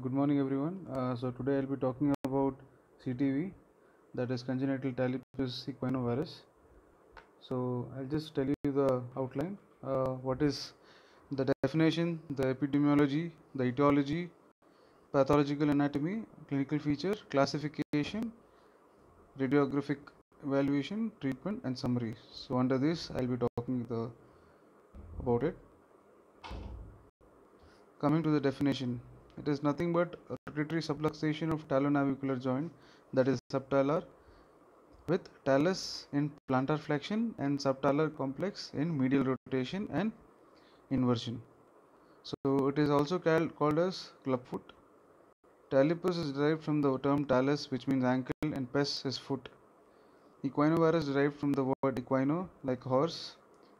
Good morning, everyone. So today I'll be talking about CTV, that is congenital talipes equinovarus. So I'll just tell you the outline. What is the definition, the epidemiology, the etiology, pathological anatomy, clinical feature, classification, radiographic evaluation, treatment, and summary. So under this, I'll be talking about it. Coming to the definition, it is nothing but a rotatory subluxation of talonavicular joint, that is subtalar, with talus in plantar flexion and subtalar complex in medial rotation and inversion. So it is also called as clubfoot. Talipes is derived from the term talus, which means ankle, and pes is foot. Equinovarus derived from the word equino, like horse,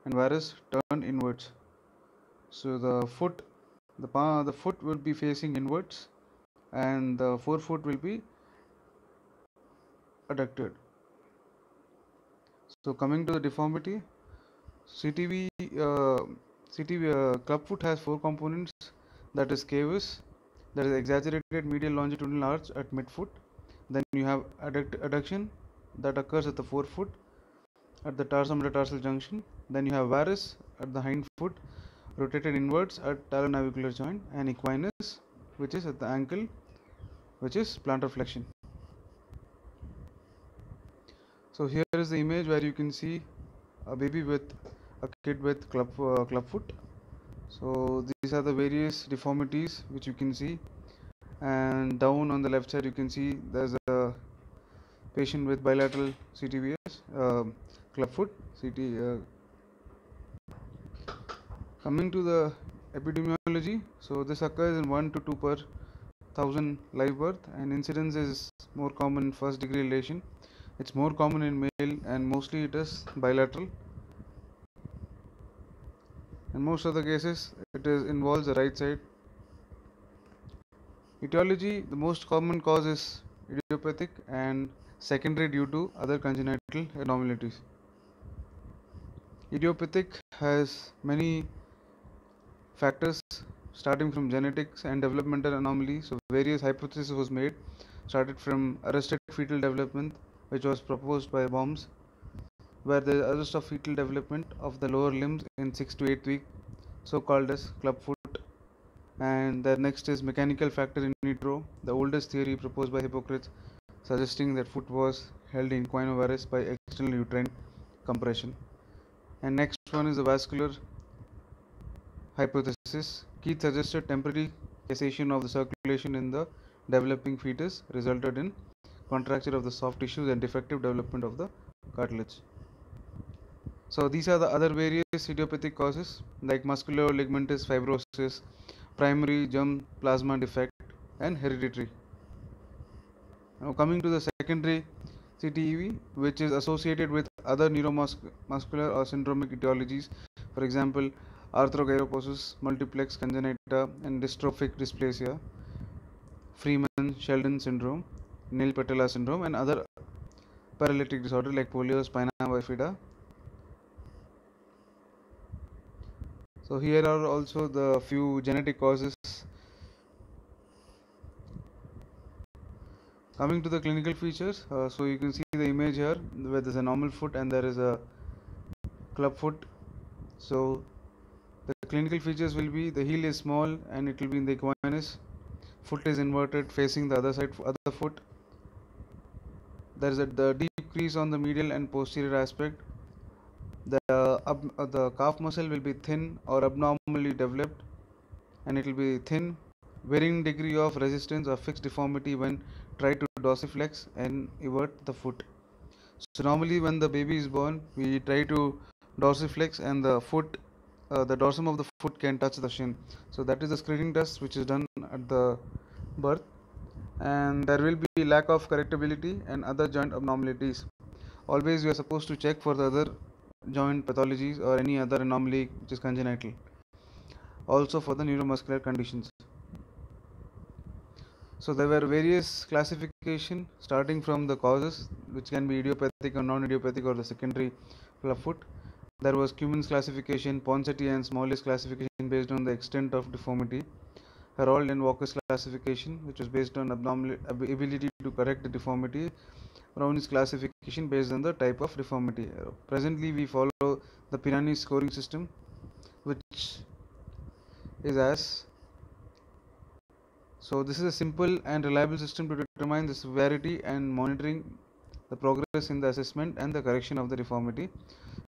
and varus turned inwards. So the foot will be facing inwards, and the forefoot will be adducted. So coming to the deformity, CTV clubfoot has four components, that is cavus, that is exaggerated medial longitudinal arch at midfoot. Then you have adduction that occurs at the forefoot at the tarsometatarsal junction. Then you have varus at the hindfoot, rotated inwards at talonavicular joint, and equinus, which is at the ankle, which is plantar flexion. So here is the image where you can see a baby with a kid with clubfoot. So these are the various deformities which you can see, and down on the left side you can see there's a patient with bilateral CTVS, clubfoot CT. Coming to the epidemiology, so this occurs in 1 to 2 per 1000 live birth, and incidence is more common in first degree relation. It's more common in male, and mostly it is bilateral. In most of the cases, it involves the right side. Etiology, the most common cause is idiopathic and secondary due to other congenital abnormalities. Idiopathic has many factors starting from genetics and developmental anomalies. So various hypotheses was made, started from arrested fetal development, which was proposed by Bombs, where the arrest of fetal development of the lower limbs in 6 to 8 weeks, so called as clubfoot. And the next is mechanical factor in vitro, the oldest theory proposed by Hippocrates, suggesting that foot was held in equinovarus by external uterine compression. And next one is the vascular hypothesis. Keith suggested temporary cessation of the circulation in the developing fetus resulted in contracture of the soft tissues and defective development of the cartilage. So these are the other various idiopathic causes like musculoligmentous fibrosis, primary germ plasma defect, and hereditary. Now coming to the secondary CTEV, which is associated with other neuromuscular or syndromic etiologies, for example, arthrogryposis, multiplex congenita, and dystrophic dysplasia, Freeman-Sheldon syndrome, Neil-Patella syndrome, and other paralytic disorder like polio, spina bifida. So here are also the few genetic causes. Coming to the clinical features, so you can see the image here where there is a normal foot and there is a club foot. So the clinical features will be the heel is small and it will be in the equinus. Foot is inverted facing the other side, other foot. There is the deep crease on the medial and posterior aspect. The calf muscle will be thin or abnormally developed, and it will be thin, varying degree of resistance or fixed deformity when tried to dorsiflex and invert the foot. So normally when the baby is born, we try to dorsiflex and the dorsum of the foot can touch the shin. So that is the screening test which is done at the birth, and there will be lack of correctability and other joint abnormalities. Always you are supposed to check for the other joint pathologies or any other anomaly which is congenital. Also for the neuromuscular conditions. So there were various classification starting from the causes, which can be idiopathic or non-idiopathic or the secondary clubfoot. There was Cummins classification, Ponseti and Smalley's classification based on the extent of deformity. Herold and Walker's classification, which was based on ability to correct the deformity. Browni's classification based on the type of deformity. Presently, we follow the Pirani scoring system, which is as so. This is a simple and reliable system to determine the severity and monitoring the progress in the assessment and the correction of the deformity.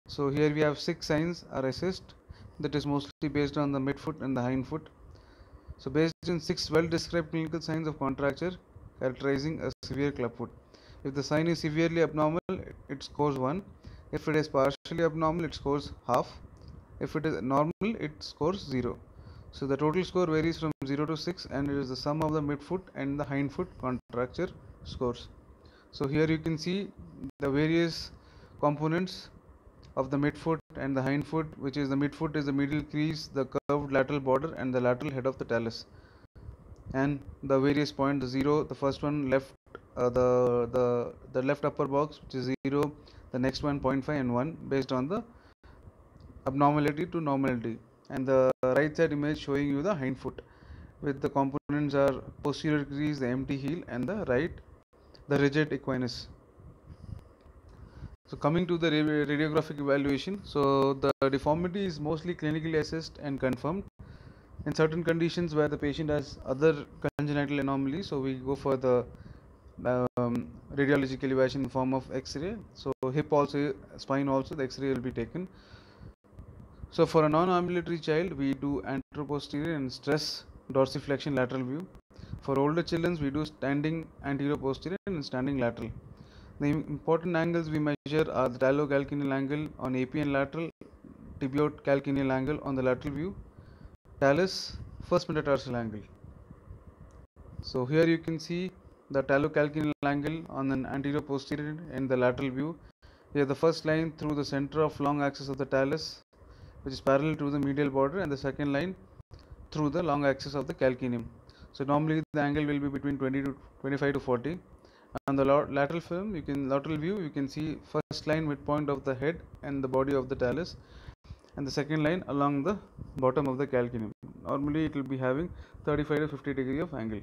So here we have 6 signs are assessed, that is mostly based on the midfoot and the hindfoot. So based on 6 well described clinical signs of contracture characterizing a severe clubfoot. If the sign is severely abnormal, it scores 1. If it is partially abnormal, it scores half. If it is normal, it scores 0. So the total score varies from 0 to 6, and it is the sum of the midfoot and the hindfoot contracture scores. So here you can see the various components of the midfoot and the hindfoot, which is the midfoot is the medial crease, the curved lateral border, and the lateral head of the talus. And the various points, the 0, the first one left, the left upper box, which is 0, the next one 0.5 and 1, based on the abnormality to normality, and the right side image showing you the hindfoot, with the components are posterior crease, the empty heel, and the right, the rigid equinus. So coming to the radiographic evaluation, so the deformity is mostly clinically assessed and confirmed. In certain conditions where the patient has other congenital anomalies, so we go for the radiological evaluation in form of X-ray. So hip also, spine also, the X-ray will be taken. So for a non-ambulatory child, we do anteroposterior and stress dorsiflexion lateral view. For older children, we do standing anterior-posterior and standing lateral. The important angles we measure are the talocalcaneal angle on AP and lateral, tibiocalcaneal angle on the lateral view, talus first metatarsal angle. So here you can see the talocalcaneal angle on an anterior-posterior and the lateral view. Here the first line through the center of long axis of the talus, which is parallel to the medial border, and the second line through the long axis of the calcaneum. So normally the angle will be between 20 to 25 to 40. On the lateral film, lateral view, you can see first line midpoint of the head and the body of the talus, and the second line along the bottom of the calcaneum. Normally it will be having 35 to 50 degree of angle.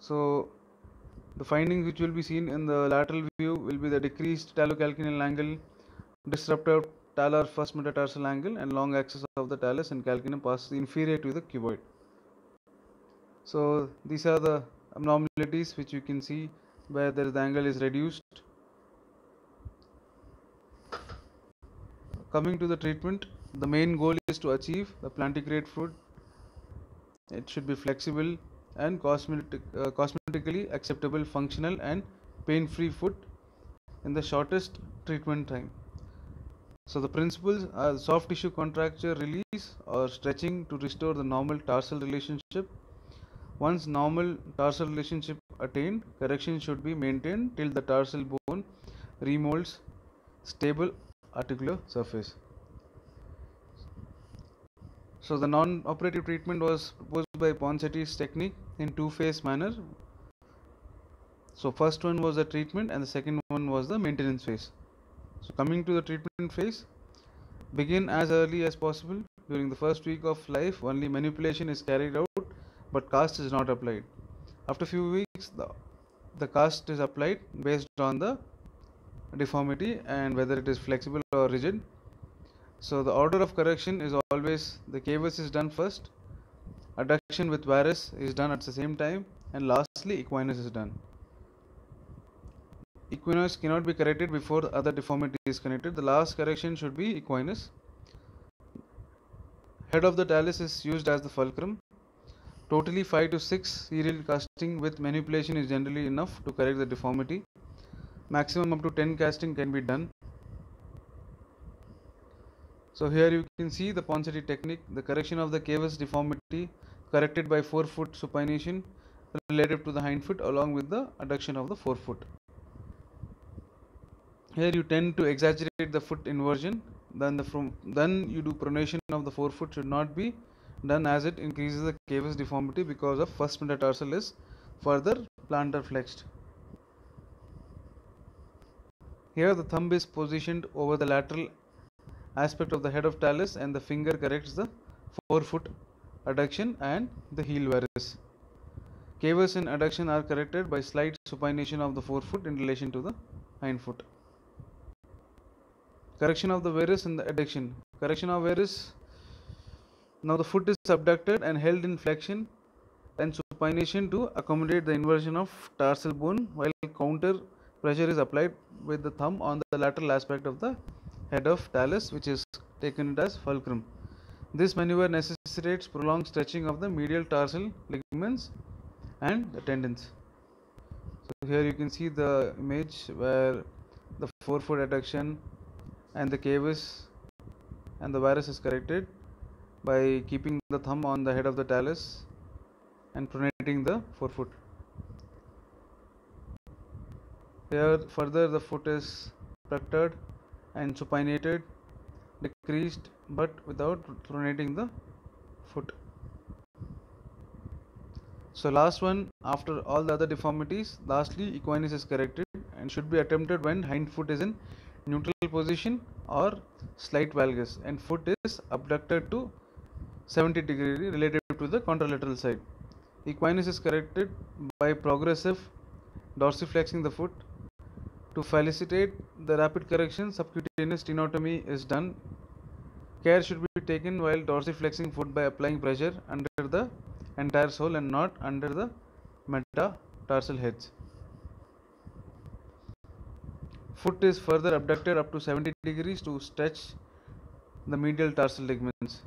So the findings which will be seen in the lateral view will be the decreased talocalcaneal angle, disruptive talar first metatarsal angle, and long axis of the talus and calcaneum passes inferior to the cuboid. So these are the abnormalities which you can see where the angle is reduced. Coming to the treatment, the main goal is to achieve the plantigrade foot. It should be flexible and cosmetically acceptable, functional and pain-free foot in the shortest treatment time. So the principles are soft tissue contracture release or stretching to restore the normal tarsal relationship. Once normal tarsal relationship attained, correction should be maintained till the tarsal bone remolds stable articular surface. So the non-operative treatment was proposed by Ponseti's technique in two-phase manner. So first one was the treatment and the second one was the maintenance phase. So coming to the treatment phase, begin as early as possible. During the first week of life, only manipulation is carried out, but cast is not applied. After few weeks, the cast is applied based on the deformity and whether it is flexible or rigid. So the order of correction is always the cavus is done first, adduction with varus is done at the same time, and lastly equinus is done. Equinus cannot be corrected before the other deformity is corrected. The last correction should be equinus. Head of the talus is used as the fulcrum. Totally 5 to 6 serial casting with manipulation is generally enough to correct the deformity. Maximum up to 10 casting can be done. So here you can see the Ponseti technique, the correction of the cavus deformity corrected by forefoot supination relative to the hindfoot along with the adduction of the forefoot. Here you tend to exaggerate the foot inversion, then you do pronation of the forefoot should not be done as it increases the cavus deformity because of first metatarsal is further plantar flexed. Here the thumb is positioned over the lateral aspect of the head of talus, and the finger corrects the forefoot adduction and the heel varus. Cavus and adduction are corrected by slight supination of the forefoot in relation to the hindfoot. Correction of the varus and the adduction. Correction of varus. Now the foot is abducted and held in flexion and supination to accommodate the inversion of tarsal bone, while counter pressure is applied with the thumb on the lateral aspect of the head of talus, which is taken as fulcrum. This maneuver necessitates prolonged stretching of the medial tarsal ligaments and the tendons. So here you can see the image where the forefoot adduction and the cavus and the varus is corrected by keeping the thumb on the head of the talus and pronating the forefoot. Here further the foot is protruded and supinated, decreased, but without pronating the foot. So last one, after all the other deformities, lastly equinus is corrected and should be attempted when hind foot is in neutral position or slight valgus and foot is abducted to 70 degree relative to the contralateral side. Equinus is corrected by progressive dorsiflexing the foot. To facilitate the rapid correction, subcutaneous tenotomy is done. Care should be taken while dorsiflexing foot by applying pressure under the entire sole and not under the metatarsal heads. Foot is further abducted up to 70 degrees to stretch the medial tarsal ligaments.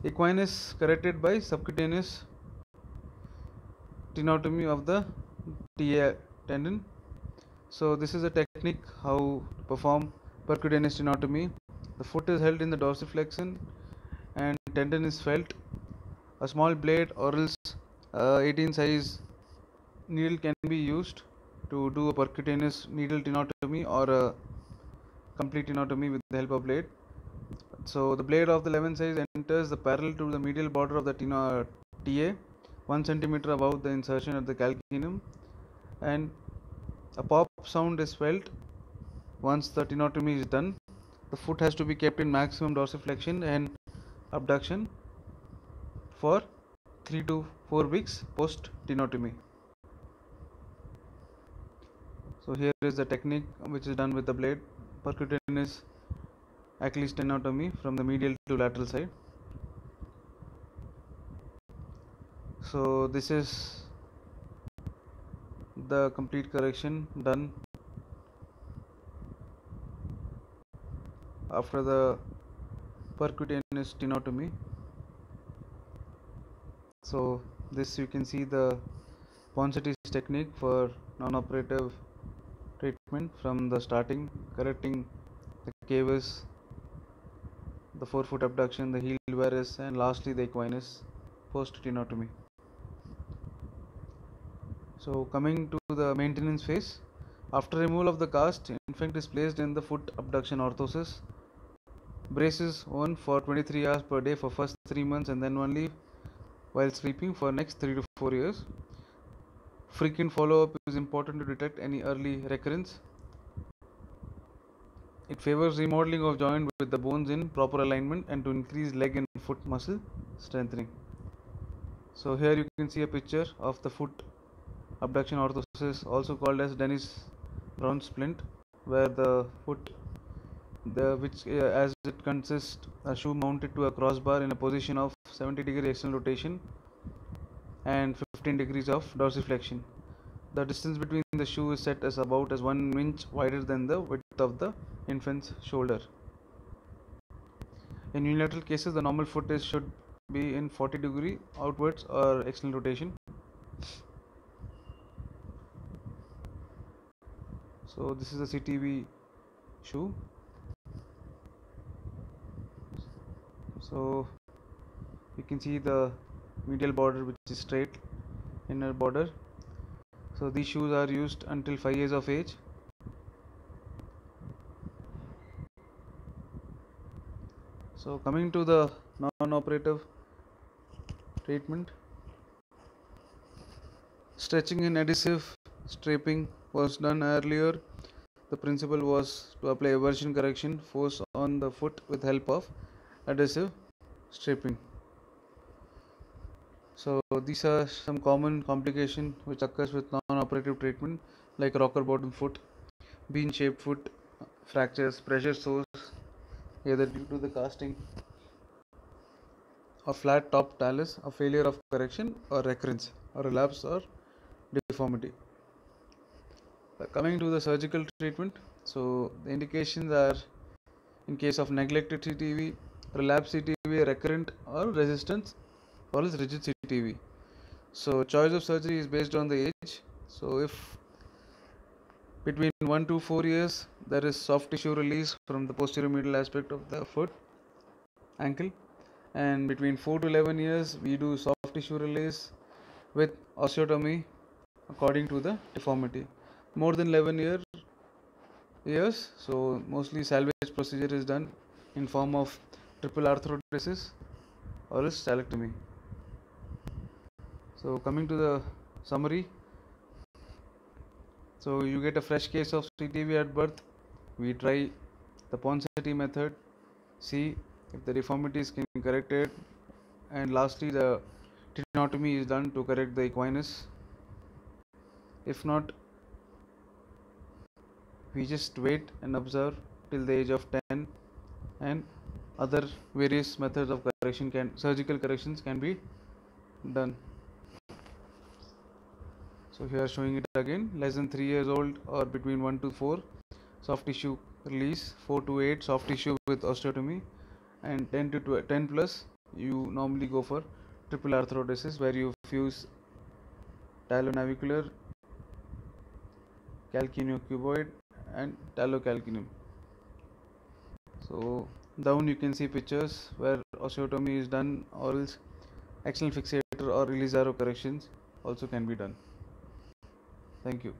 Equinus corrected by subcutaneous tenotomy of the TA tendon. So this is a technique how to perform percutaneous tenotomy. The foot is held in the dorsiflexion and tendon is felt. A small blade or else 18 size needle can be used to do a percutaneous needle tenotomy or a complete tenotomy with the help of blade. So the blade of the 11 size enters the parallel to the medial border of the TA 1 centimeter above the insertion at the calcaneum, and a pop sound is felt once the tenotomy is done. The foot has to be kept in maximum dorsiflexion and abduction for 3 to 4 weeks post tenotomy. So here is the technique which is done with the blade, percutaneous Achilles tenotomy from the medial to lateral side. So this is the complete correction done after the percutaneous tenotomy. So this you can see the Ponsati's technique for non-operative treatment from the starting, correcting the cavus, the forefoot abduction, the heel varus, and lastly the equinus post tenotomy. So coming to the maintenance phase, after removal of the cast, infant is placed in the foot abduction orthosis. Braces on for 23 hours per day for first 3 months and then only while sleeping for next 3 to 4 years. Frequent follow-up is important to detect any early recurrence. It favors remodeling of joint with the bones in proper alignment and to increase leg and foot muscle strengthening. So here you can see a picture of the foot abduction orthosis, also called as Dennis-Brown splint, where the foot as it consists a shoe mounted to a crossbar in a position of 70 degree external rotation and 15 degrees of dorsiflexion. The distance between the shoe is set as about as 1 inch wider than the width of the infant's shoulder. In unilateral cases, the normal foot should be in 40 degree outwards or external rotation. So this is a CTV shoe. So you can see the medial border which is straight, inner border. So these shoes are used until 5 years of age. So coming to the non-operative treatment, stretching and adhesive straping was done earlier. the principle was to apply eversion correction force on the foot with help of adhesive stripping. So these are some common complications which occurs with non-operative treatment like rocker bottom foot, bean-shaped foot, fractures, pressure sores either due to the casting or flat top talus, a failure of correction or recurrence or relapse or deformity. Coming to the surgical treatment, so the indications are in case of neglected CTV, relapse CTV, recurrent or resistance or else rigid CTV. So choice of surgery is based on the age. So if between 1 to 4 years there is soft tissue release from the posterior medial aspect of the foot, ankle, and between 4 to 11 years we do soft tissue release with osteotomy according to the deformity. More than 11 years, so mostly salvage procedure is done in form of triple arthrodesis or else salectomy. So coming to the summary, so you get a fresh case of CTV at birth. We try the Ponseti method, see if the deformities can be corrected, and lastly the tenotomy is done to correct the equinus. If not, we just wait and observe till the age of 10, and other various methods of surgical corrections can be done. So here showing it again, less than 3 years old or between 1 to 4, soft tissue release, 4 to 8 soft tissue with osteotomy, and 10 to 10 plus you normally go for triple arthrodesis where you fuse talonavicular, calcaneocuboid and talocalcaneum. So down you can see pictures where osteotomy is done or else external fixator or Ilisaro corrections also can be done. Thank you.